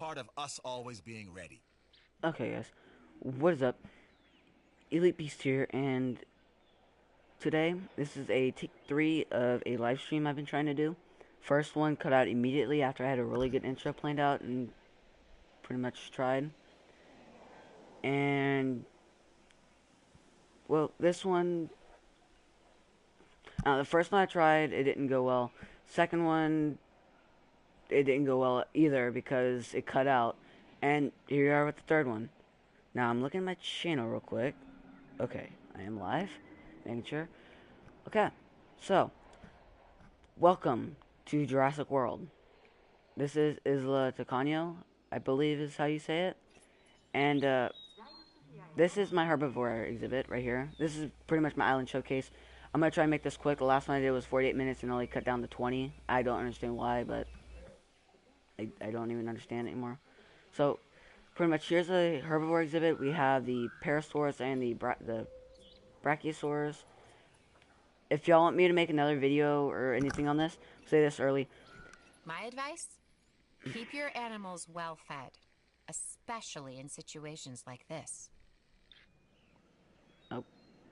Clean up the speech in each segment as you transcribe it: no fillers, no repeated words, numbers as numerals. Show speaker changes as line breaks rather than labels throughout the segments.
part of us always being ready.
Okay, guys, what is up? Elite Beast here, and today this is a take 3 of a live stream I've been trying to do. First one cut out immediately after I had a really good intro planned out and pretty much tried. And, well, this one, the first one I tried, it didn't go well. Second one, it didn't go well either because it cut out. And here we are with the third one. Now, I'm looking at my channel real quick. Okay, I am live. Making sure. Okay, so, welcome to Jurassic World. This is Isla Tacano, I believe is how you say it. And, this is my herbivore exhibit right here. This is pretty much my island showcase. I'm going to try and make this quick. The last one I did was 48 minutes and only cut down to 20. I don't understand why, but I don't even understand anymore. So, pretty much here's a herbivore exhibit. We have the Parasaurus and the Brachiosaurus. If y'all want me to make another video or anything on this, say this early.
My advice? Keep your animals well fed, especially in situations like this.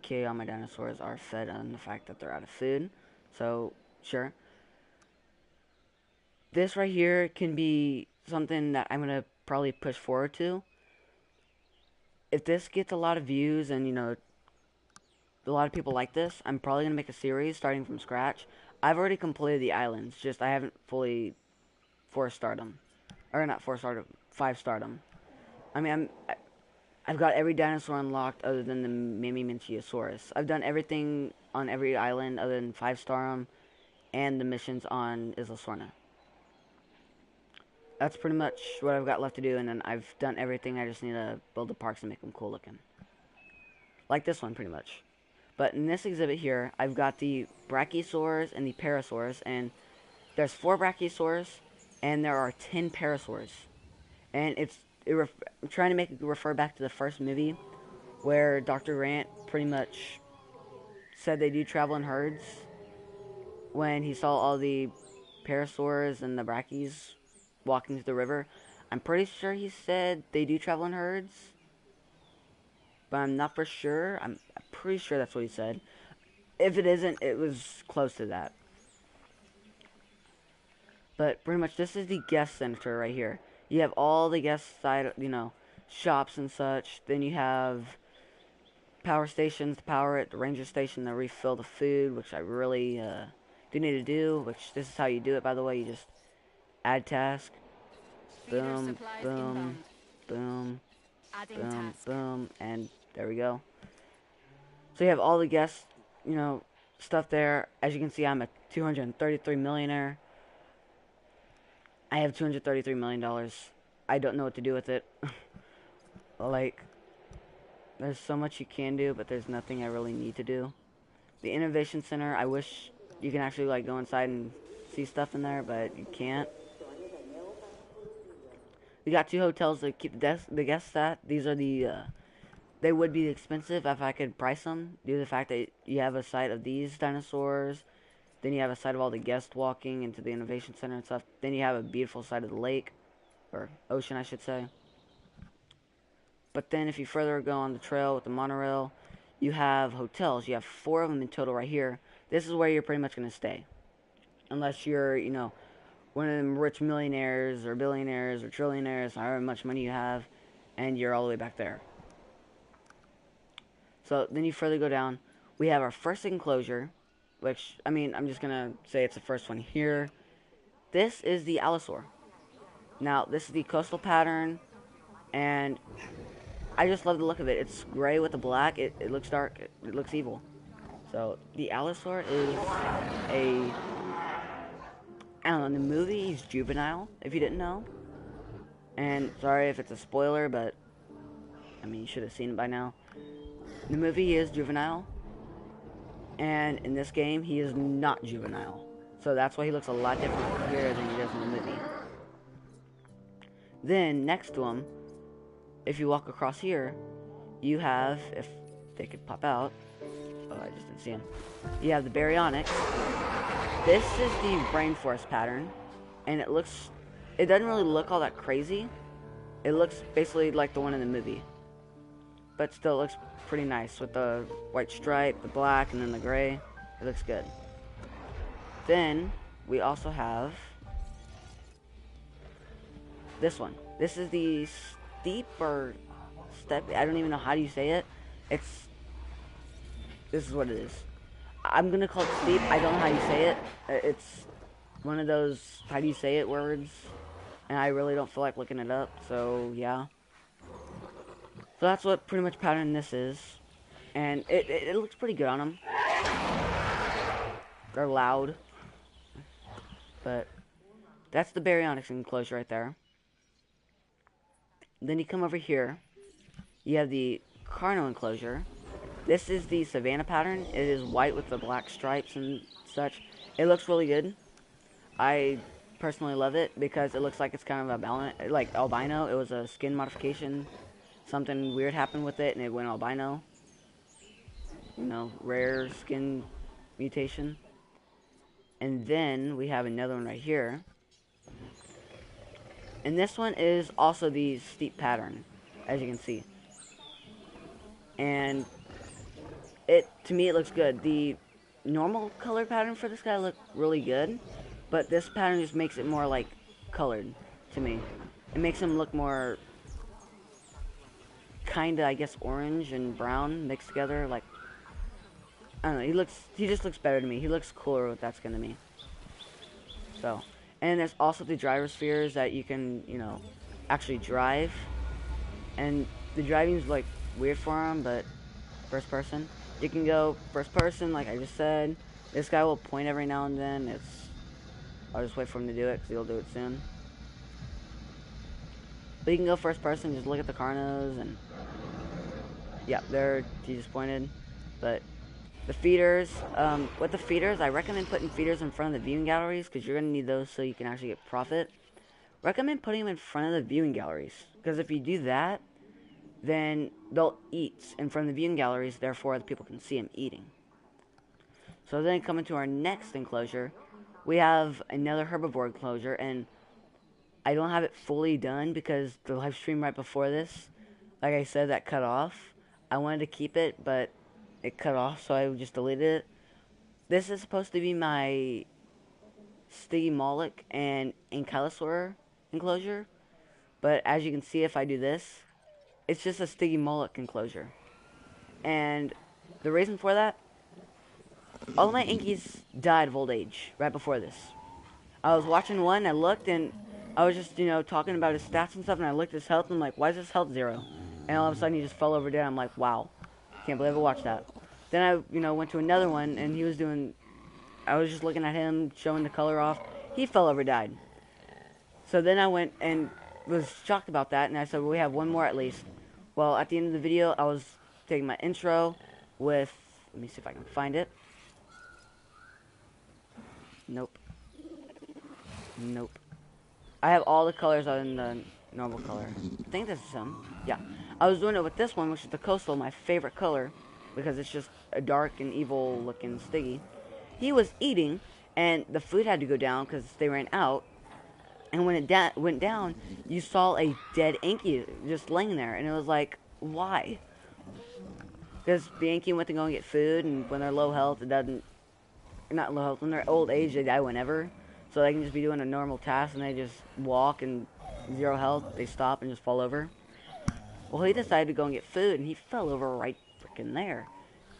Okay, all my dinosaurs are fed on the fact that they're out of food. So, sure. This right here can be something that I'm going to probably push forward to. If this gets a lot of views and, you know, a lot of people like this, I'm probably going to make a series starting from scratch. I've already completed the islands, just I haven't fully 4-starred them. Or not 4-starred them, 5-starred them. I mean, I've got every dinosaur unlocked other than the Mimiminchiosaurus. I've done everything on every island other than 5-star them and the missions on Isla Sorna. That's pretty much what I've got left to do, and then I've done everything. I just need to build the parks and make them cool looking. Like this one, pretty much. But in this exhibit here, I've got the Brachiosaurs and the Parasaurs, and there's 4 Brachiosaurs, and there are 10 Parasaurs. And I'm trying to make it refer back to the first movie, where Dr. Grant pretty much said they do travel in herds, when he saw all the Parasaurs and the Brachies walking to the river. I'm pretty sure he said they do travel in herds, but I'm not for sure. I'm pretty sure that's what he said. If it isn't, it was close to that. But pretty much this is the guest center right here. You have all the guest side, you know, shops and such. Then you have power stations to power it, the ranger station to refill the food, which I really do need to do, which this is how you do it, by the way. You just add task, boom, boom, boom, boom, boom, and there we go. So you have all the guest, you know, stuff there. As you can see, I'm a 233 millionaire. I have $233 million. I don't know what to do with it. Like, there's so much you can do, but there's nothing I really need to do. The Innovation Center, I wish you can actually, like, go inside and see stuff in there, but you can't. We got 2 hotels to keep the guests at. These are the, they would be expensive if I could price them, due to the fact that you have a sight of these dinosaurs, then you have a sight of all the guests walking into the Innovation Center and stuff, then you have a beautiful sight of the lake, or ocean I should say. But then if you further go on the trail with the monorail, you have hotels. You have 4 of them in total right here. This is where you're pretty much going to stay. Unless you're, you know, one of them rich millionaires or billionaires or trillionaires, however much money you have, and you're all the way back there. So then you further go down. We have our first enclosure, which, I mean, I'm just going to say it's the first one here. This is the Allosaur. Now, this is the coastal pattern, and I just love the look of it. It's gray with the black. It looks dark. It looks evil. So, the Allosaur is a... I don't know, in the movie, he's juvenile, if you didn't know. And, sorry if it's a spoiler, but... I mean, you should have seen it by now. In the movie, he is juvenile. And in this game, he is not juvenile. So that's why he looks a lot different here than he does in the movie. Then, next to him, if you walk across here, you have, if they could pop out, oh, I just didn't see him. You have the Baryonyx. This is the rainforest pattern, and it doesn't really look all that crazy, It looks basically like the one in the movie, but still looks pretty nice with the white stripe, the black, and then the gray. It looks good. Then we also have this one. This is the steep or step. I don't even know how do you say it. This is what it is. I'm gonna call it steep. I don't know how you say it. It's one of those how do you say it words, and I really don't feel like looking it up. So yeah. So that's what pretty much pattern this is, and it looks pretty good on them. They're loud, but that's the baryonyx enclosure right there. Then you come over here. You have the carno enclosure. This is the Savannah pattern. It is white with the black stripes and such. It looks really good. I personally love it because it looks like it's kind of like albino. It was a skin modification. Something weird happened with it and it went albino. You know, rare skin mutation. And then we have another one right here. And this one is also the steep pattern, as you can see. And to me, it looks good. The normal color pattern for this guy looked really good, but this pattern just makes it more like colored to me. It makes him look more kinda, I guess, orange and brown mixed together. Like, I don't know. He just looks better to me. He looks cooler with that skin to me. So, and there's also the driver spheres that you can, you know, actually drive. And the driving's like weird for him, but first person. You can go first person, like I just said. This guy will point every now and then. I'll just wait for him to do it, because he'll do it soon. But you can go first person, just look at the carnos, and yeah, there, he just pointed. But the feeders, with the feeders, I recommend putting feeders in front of the viewing galleries, because you're going to need those so you can actually get profit. Recommend putting them in front of the viewing galleries, because if you do that, then they'll eat in front of the viewing galleries, therefore the people can see them eating. So then coming to our next enclosure, we have another herbivore enclosure, and I don't have it fully done because the live stream right before this, like I said, that cut off. I wanted to keep it, but it cut off, so I just deleted it. This is supposed to be my Stygimoloch and Ankylosaur enclosure, but as you can see, if I do this, it's just a Stygimoloch enclosure. And the reason for that, all of my Inkies died of old age right before this. I was watching one, I looked, and I was just, you know, talking about his stats and stuff, and I looked at his health, and I'm like, why is his health 0? And all of a sudden, he just fell over dead. I'm like, wow, can't believe I watched that. Then I, you know, went to another one, and he was doing, I was just looking at him, showing the color off. He fell over, died. So then I went and was shocked about that, and I said, well, we have one more at least. Well, at the end of the video, I was taking my intro with, let me see if I can find it. Nope. Nope. I have all the colors other than the normal color. I think this is him. Yeah. I was doing it with this one, which is the coastal, my favorite color, because it's just a dark and evil looking Stiggy. He was eating, and the food had to go down because they ran out. And when it went down, you saw a dead Anky just laying there. And it was like, why? Because the Anky went to go and get food, and when they're low health, it doesn't... Not low health, when they're old age, they die whenever. So they can just be doing a normal task, and they just walk, and 0 health, they stop and just fall over. Well, he decided to go and get food, and he fell over right freaking there.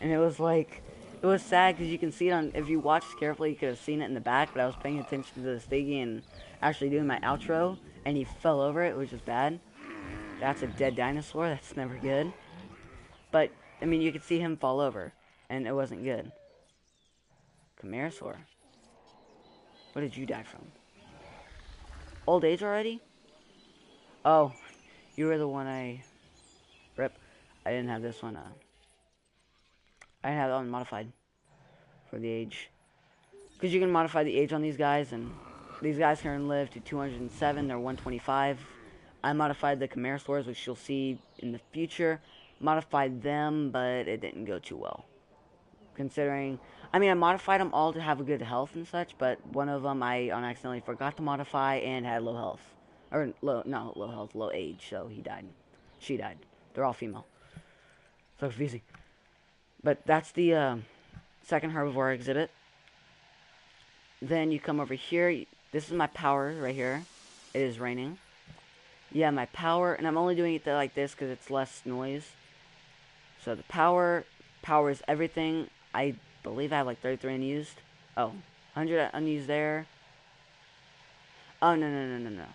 And it was like... It was sad, because you can see it on... If you watched carefully, you could have seen it in the back, but I was paying attention to the Stiggy and actually doing my outro, and he fell over it, which was bad. That's a dead dinosaur, that's never good. But, I mean, you could see him fall over, and it wasn't good. Camarasaur. What did you die from? Old age already? Oh, you were the one I... Rip. I didn't have this one, I didn't have that one modified for the age. Because you can modify the age on these guys, and these guys can live to 207, they're 125. I modified the Camarasaurs, which you'll see in the future. Modified them, but it didn't go too well. Considering, I mean, I modified them all to have a good health and such, but one of them I unaccidentally forgot to modify and had low health. or low, not low health, low age, so he died. She died. They're all female. So confusing. But that's the second herbivore exhibit. Then you come over here. This is my power right here. It is raining. Yeah, my power, and I'm only doing it like this because it's less noise. So the power is everything. I believe I have like 33 unused. Oh, 100 unused there. Oh, no.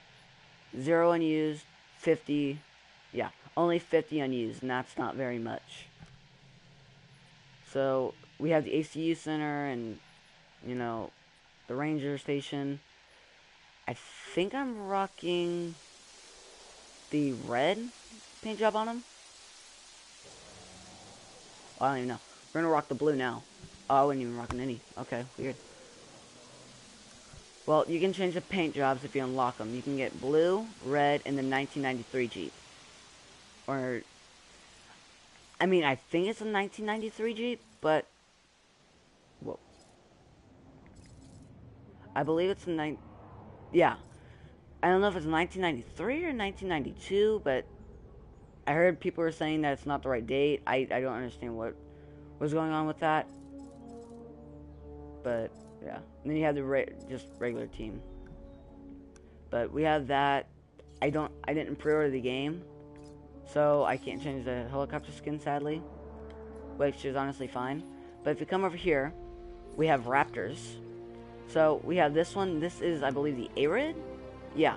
0 unused, 50. Yeah, only 50 unused, and that's not very much. So we have the ACU center and, you know, the ranger station. I think I'm rocking the red paint job on them. Oh, I don't even know. We're gonna rock the blue now. Oh, I wasn't even rocking any. Okay, weird. Well, you can change the paint jobs if you unlock them. You can get blue, red, and the 1993 Jeep. Or, I mean, I think it's a 1993 Jeep, but, whoa. I believe it's a yeah. I don't know if it's 1993 or 1992, but I heard people were saying that it's not the right date. I don't understand what was going on with that. But, yeah. And then you have the just regular team. But we have that. I didn't pre-order the game, so I can't change the helicopter skin, sadly. Which is honestly fine. But if you come over here, we have raptors. So, we have this one. This is, I believe, the Arid? Yeah.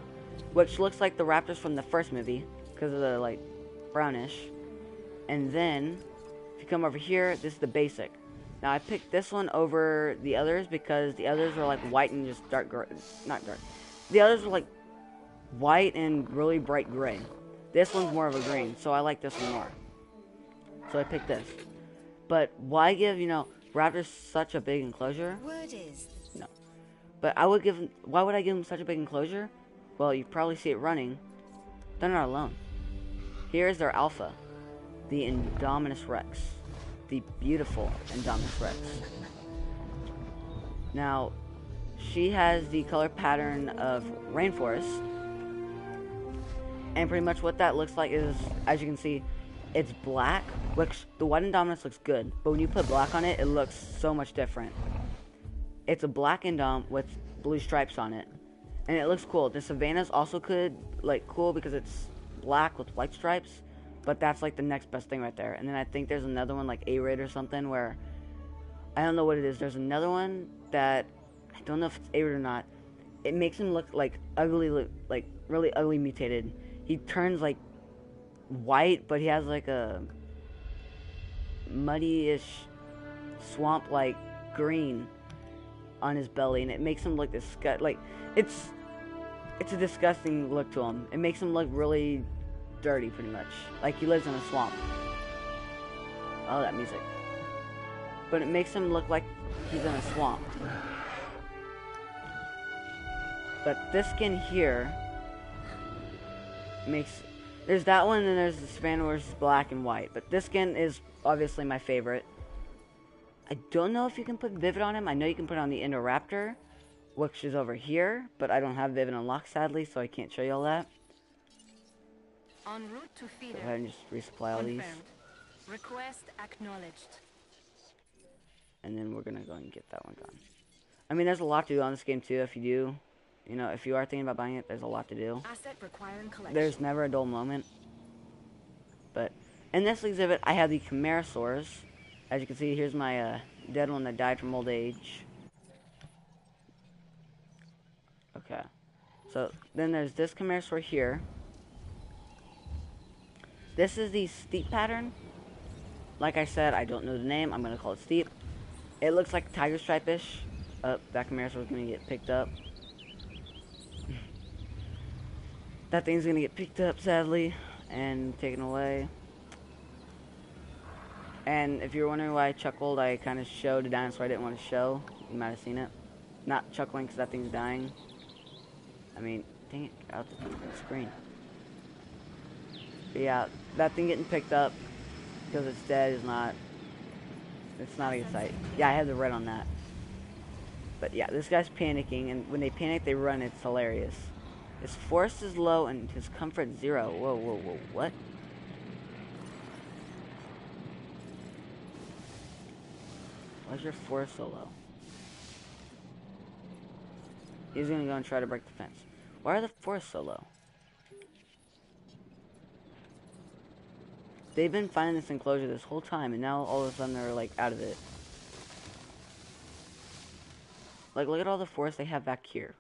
Which looks like the raptors from the first movie, because of the, like, brownish. And then, if you come over here, this is the basic. Now, I picked this one over the others because the others were, like, white and just dark gray. Not dark. The others were, like, white and really bright gray. This one's more of a green, so I like this one more. So I picked this. But why give, you know, raptors such a big enclosure?
Word is.
No. But I would give them, why would I give them such a big enclosure? Well, you probably see it running. They're not alone. Here's their alpha, the Indominus Rex. The beautiful Indominus Rex. Now, she has the color pattern of rainforest. And pretty much what that looks like is, as you can see, it's black, which the white Indominus looks good. But when you put black on it, it looks so much different. It's a black Indom with blue stripes on it. And it looks cool. The Savannah's also cool because it's black with white stripes. But that's like the next best thing right there. And then I think there's another one like A-Raid or something where, I don't know what it is. There's another one that, I don't know if it's A-Raid or not. It makes him look like ugly, like really ugly mutated. He turns like white, but he has like a muddy-ish swamp-like green on his belly, and it makes him look like it's a disgusting look to him. It makes him look really dirty, pretty much, like he lives in a swamp. Oh, that music! But it makes him look like he's in a swamp. But this skin here there's that one, and there's the Savannah where it's black and white. But this skin is obviously my favorite. I don't know if you can put Vivid on him. I know you can put it on the Indoraptor, which is over here, but I don't have Vivid unlocked, sadly, so I can't show you all that.
En route to feeder.
Go ahead and just resupply all these.
Request acknowledged.
And then we're gonna go and get that one gone. I mean, there's a lot to do on this game too. If you are thinking about buying it, there's a lot to do.
Asset requiring collection.
There's never a dull moment. But in this exhibit, I have the Camarasaurs. As you can see, here's my dead one that died from old age. Okay. So then there's this Camarasaur here. This is the steep pattern. Like I said, I don't know the name. I'm going to call it steep. It looks like tiger stripe-ish. That Camarasaur is going to get picked up. That thing's going to get picked up, sadly, and taken away. And if you're wondering why I chuckled, I kind of showed a dinosaur I didn't want to show. You might have seen it. Not chuckling because that thing's dying. I mean, dang it, get out the screen. But yeah, that thing getting picked up because it's dead is not, it's not a good sight. Yeah, I have the red on that. But yeah, this guy's panicking, and when they panic, they run. It's hilarious. His force is low and his comfort 0. Whoa, whoa, whoa, what? Why is your force so low? He's gonna go and try to break the fence. Why are the force so low? They've been finding this enclosure this whole time, and now all of a sudden they're, like, out of it. Like, look at all the force they have back here.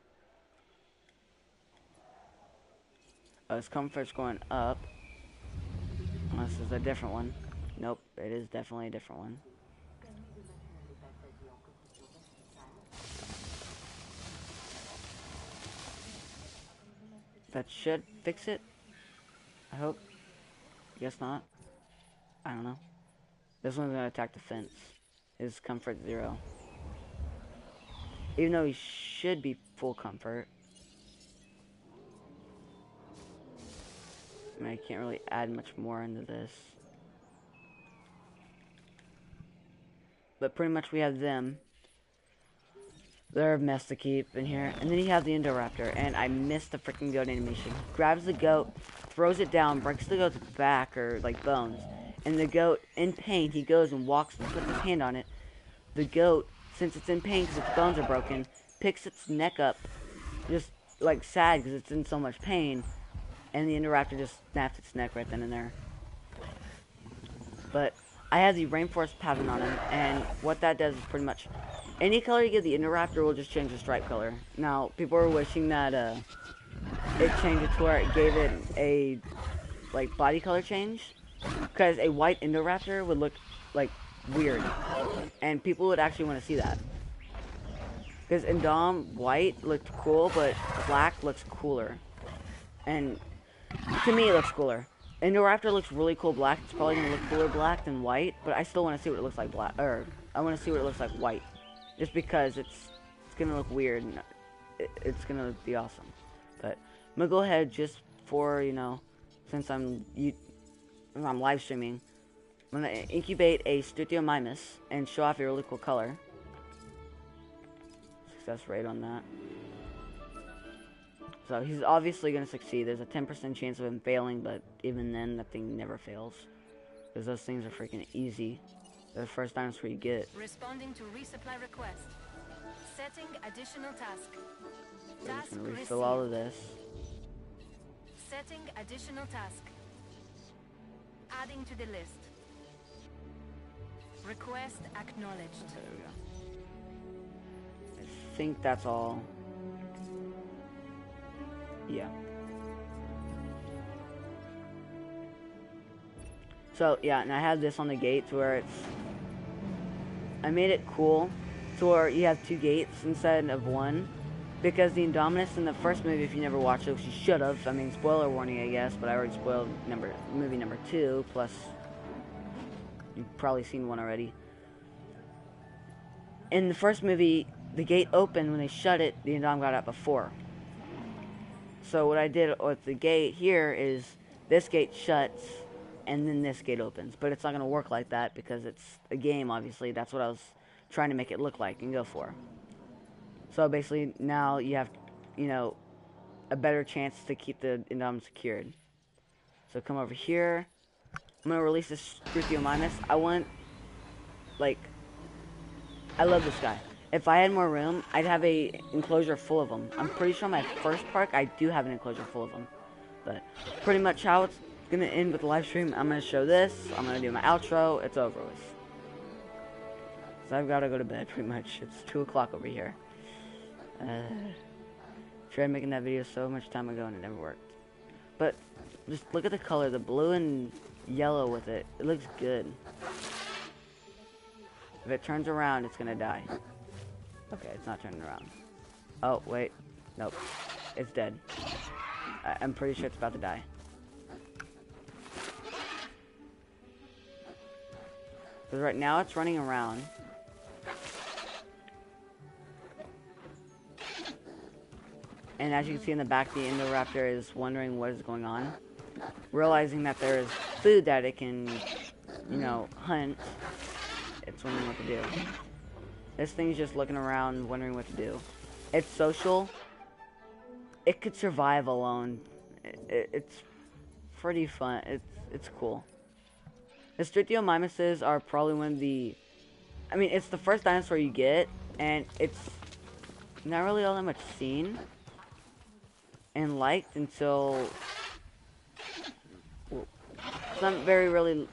Oh, his comfort's going up. Unless it's a different one. Nope, it is definitely a different one. That should fix it. I hope. Guess not. I don't know. This one's gonna attack the fence. His comfort 0. Even though he should be full comfort. I mean, I can't really add much more into this. But pretty much we have them. They're a mess to keep in here. And then you have the Indoraptor, and I missed the freaking goat animation. He grabs the goat, throws it down, breaks the goat's back, or like bones. And the goat, in pain, he goes and walks and puts his hand on it. The goat, since it's in pain because its bones are broken, picks its neck up, just like sad because it's in so much pain. And the Indoraptor just snaps its neck right then and there. But I have the Rainforest pattern on him, and what that does is pretty much any color you give the Indoraptor will just change the stripe color. Now, people are wishing that it changed it to where it gave it a like body color change, because a white Indoraptor would look like weird, and people would actually want to see that. Because Indom white looked cool, but black looks cooler, and to me it looks cooler. Indoraptor looks really cool black. It's probably gonna look cooler black than white, but I still want to see what it looks like black, or I want to see what it looks like white. Just because it's gonna look weird and it's gonna be awesome. But I'm gonna go ahead just for, you know, since I'm live streaming, I'm gonna incubate a Struthiomimus and show off a really cool color. Success rate on that. So he's obviously gonna succeed. There's a 10% chance of him failing, but even then, that thing never fails. Because those things are freaking easy. They're the first dinosaur you get.
Responding to resupply request. Setting additional task.
So I'm just gonna refill all of this.
Setting additional task. Adding to the list. Request acknowledged.
There we go. I think that's all. Yeah. So, yeah, and I have this on the gate to where it's... I made it cool to where you have 2 gates instead of 1. Because the Indominus in the first movie, if you never watched it, which you should have, I mean, spoiler warning, I guess, but I already spoiled movie number 2, plus you've probably seen 1 already. In the first movie, the gate opened. When they shut it, the Indom got out before. So what I did with the gate here is this gate shuts and then this gate opens. But it's not going to work like that because it's a game, obviously. That's what I was trying to make it look like and go for. So basically now you have, you know, a better chance to keep the Indom secured. So come over here. I'm going to release this Struthiomimus. I want, like, I love this guy. If I had more room, I'd have a enclosure full of them. I'm pretty sure my first park, I do have an enclosure full of them. But pretty much how it's going to end with the live stream, I'm going to show this. I'm going to do my outro. It's over with. So I've got to go to bed, pretty much. It's 2 o'clock over here. Tried making that video so much time ago and it never worked. But just look at the color, the blue and yellow with it. It looks good. If it turns around, it's going to die. Okay, it's not turning around. Oh, wait. Nope. It's dead. I'm pretty sure it's about to die. Because right now it's running around. And as you can see in the back, the Indoraptor is wondering what is going on. Realizing that there is food that it can, you know, hunt. It's wondering what to do. This thing's just looking around, wondering what to do. It's social. it could survive alone. It's pretty fun. It's cool. The Struthiomimuses are probably one of the... I mean, it's the first dinosaur you get, and it's not really all that much seen and liked until... Well, it's not very really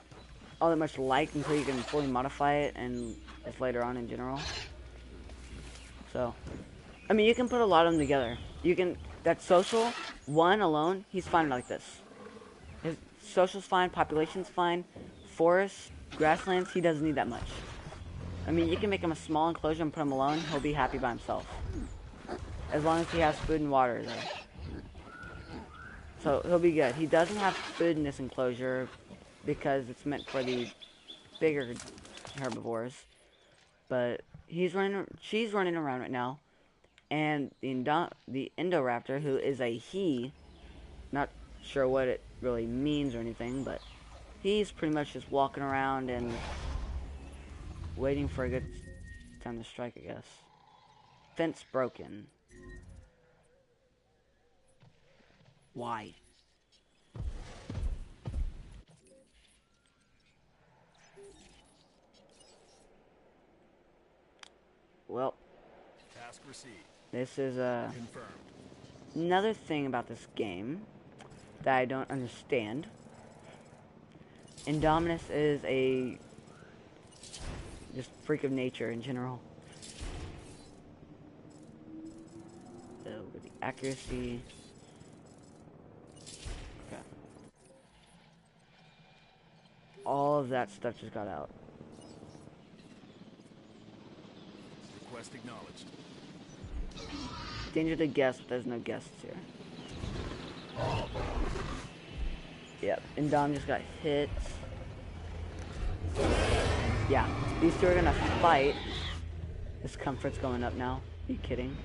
all that much liked until you can fully modify it, and it's later on in general. So, I mean, you can put a lot of them together. You can... That social, one alone, he's fine like this. His social's fine, population's fine. Forest, grasslands, he doesn't need that much. I mean, you can make him a small enclosure and put him alone, he'll be happy by himself. As long as he has food and water there. So, he'll be good. He doesn't have food in this enclosure because it's meant for the bigger herbivores. But she's running around right now. And the Indoraptor, who is a he, not sure what it really means or anything, but he's pretty much just walking around and waiting for a good time to strike, I guess. Fence broken. Why? Well,
Task received.
this is
Confirmed.
another thing about this game that I don't understand. Indominus is a just freak of nature in general. So with the accuracy. Okay. All of that stuff just got out.
Request acknowledged.
Danger to guest, but there's no guests here. Yep, and Dom just got hit. Yeah, these two are gonna fight. This comfort's going up now. Are you kidding?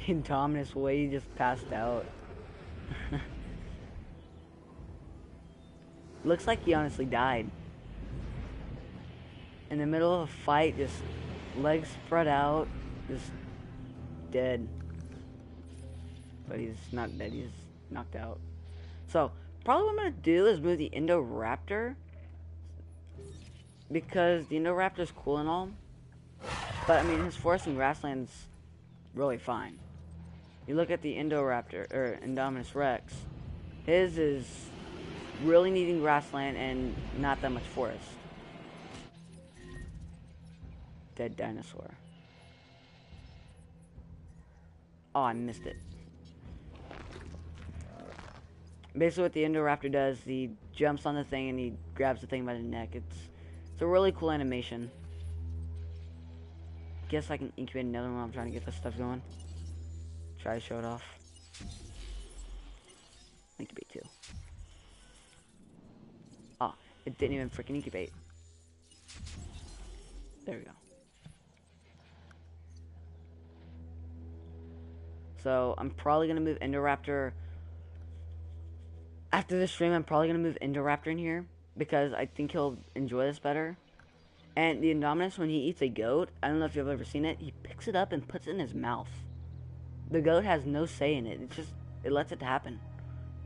Indominus way just passed out. Looks like he honestly died. In the middle of a fight, just legs spread out, just dead. But he's not dead, he's knocked out. So, probably what I'm going to do is move the Indoraptor. Because the Indoraptor's cool and all. But, I mean, his forest and grassland's really fine. You look at the Indoraptor, or Indominus Rex. His is really needing grassland and not that much forest. Dead dinosaur. Oh, I missed it. Basically what the Indoraptor does, he jumps on the thing and he grabs the thing by the neck. It's a really cool animation. Guess I can incubate another one while I'm trying to get this stuff going. Try to show it off. Incubate too. Oh, it didn't even freaking incubate. There we go. So, I'm probably going to move Indoraptor. After this stream, I'm probably going to move Indoraptor in here. Because I think he'll enjoy this better. And the Indominus, when he eats a goat, I don't know if you've ever seen it, he picks it up and puts it in his mouth. The goat has no say in it. It lets it happen.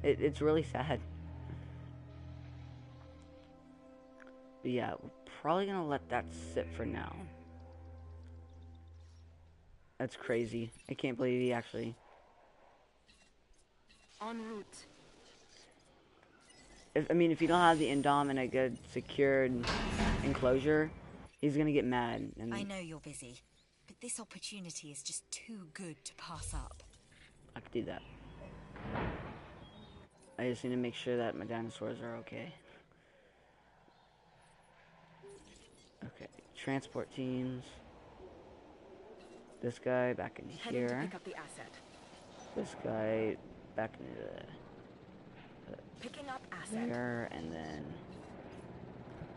It's really sad. But yeah, we're probably going to let that sit for now. That's crazy. I can't believe he actually...
En route.
If you don't have the Indom in a good, secured enclosure, he's gonna get mad. And
I know you're busy, but this opportunity is just too good to pass up.
I could do that. I just need to make sure that my dinosaurs are okay. Okay, transport teams. This guy back in
Heading to
here.
pick up the asset.
This guy back into
Picking up asset.
there, and then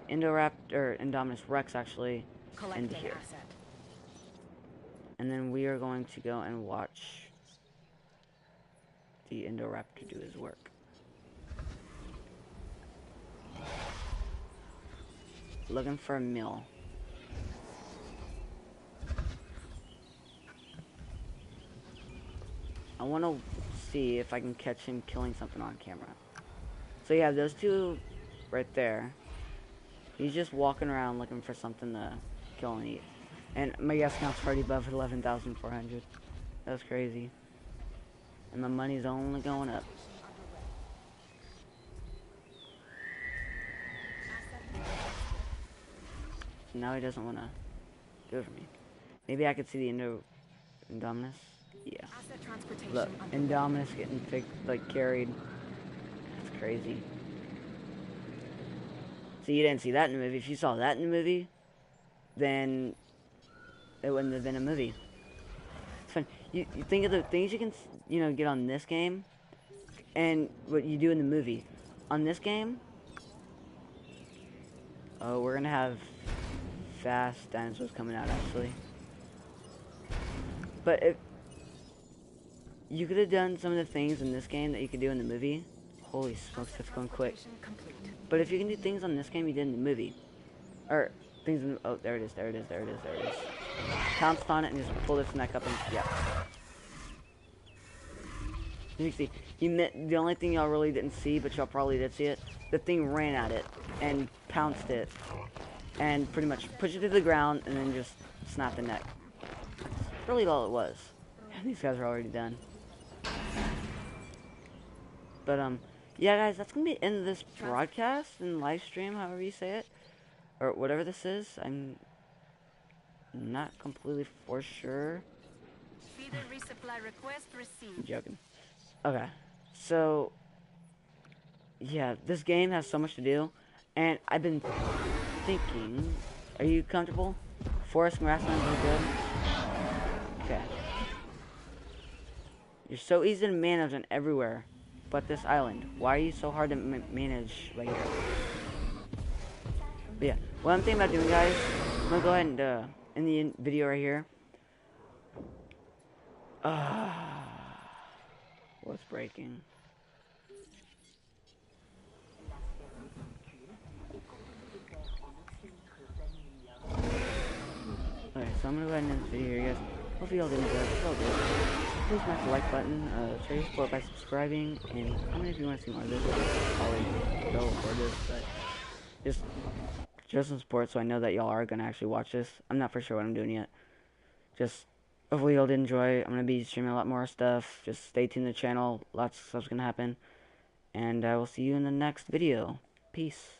Indoraptor, Indominus Rex actually
Collecting
into here.
asset.
And then we are going to go and watch the Indoraptor do his work. Looking for a meal. want to see if I can catch him killing something on camera. So yeah, those two right there. He's just walking around looking for something to kill and eat. And my gas count's already above 11,400. That's crazy. And my money's only going up. Now he doesn't want to do it for me. Maybe I could see the Indominus. Yeah. Look, Indominus getting carried. That's crazy. So you didn't see that in the movie. If you saw that in the movie, then it wouldn't have been a movie. It's fun. You think of the things you can, get on this game, and what you do in the movie. On this game, oh, we're gonna have fast dinosaurs coming out, actually. But if you could have done some of the things in this game that you could do in the movie, holy smokes, that's going quick. But if you can do things on this game you did in the movie, or things in the, oh, there it is. Pounced on it and just pulled its neck up and, yeah. You can see, the only thing y'all really didn't see, but y'all probably did see it, the thing ran at it and pounced it and pretty much pushed it to the ground and then just snapped the neck. That's really all it was. These guys are already done. But, yeah, guys, that's going to be the end of this broadcast and live stream, however you say it. Or whatever this is. I'm not completely for sure.
Feeder resupply request received.
I'm joking. Okay. So, yeah, this game has so much to do. And I've been thinking, are you comfortable? Forest and grasslands are good? Okay. You're so easy to manage on everywhere. But this island, why are you so hard to manage right here? But yeah, what I'm thinking about doing, guys, I'm gonna go ahead and end the video right here. What's breaking? Okay, so I'm gonna go ahead and end this video here, guys. Hopefully y'all did enjoy it. If y'all did, please smash the like button, show your support by subscribing, and comment if you want to see more of this. I'll probably go record this, but just some support so I know that y'all are gonna actually watch this. I'm not for sure what I'm doing yet. Just hopefully y'all did enjoy. I'm gonna be streaming a lot more stuff. Just stay tuned to the channel. Lots of stuff's gonna happen, and I will see you in the next video. Peace.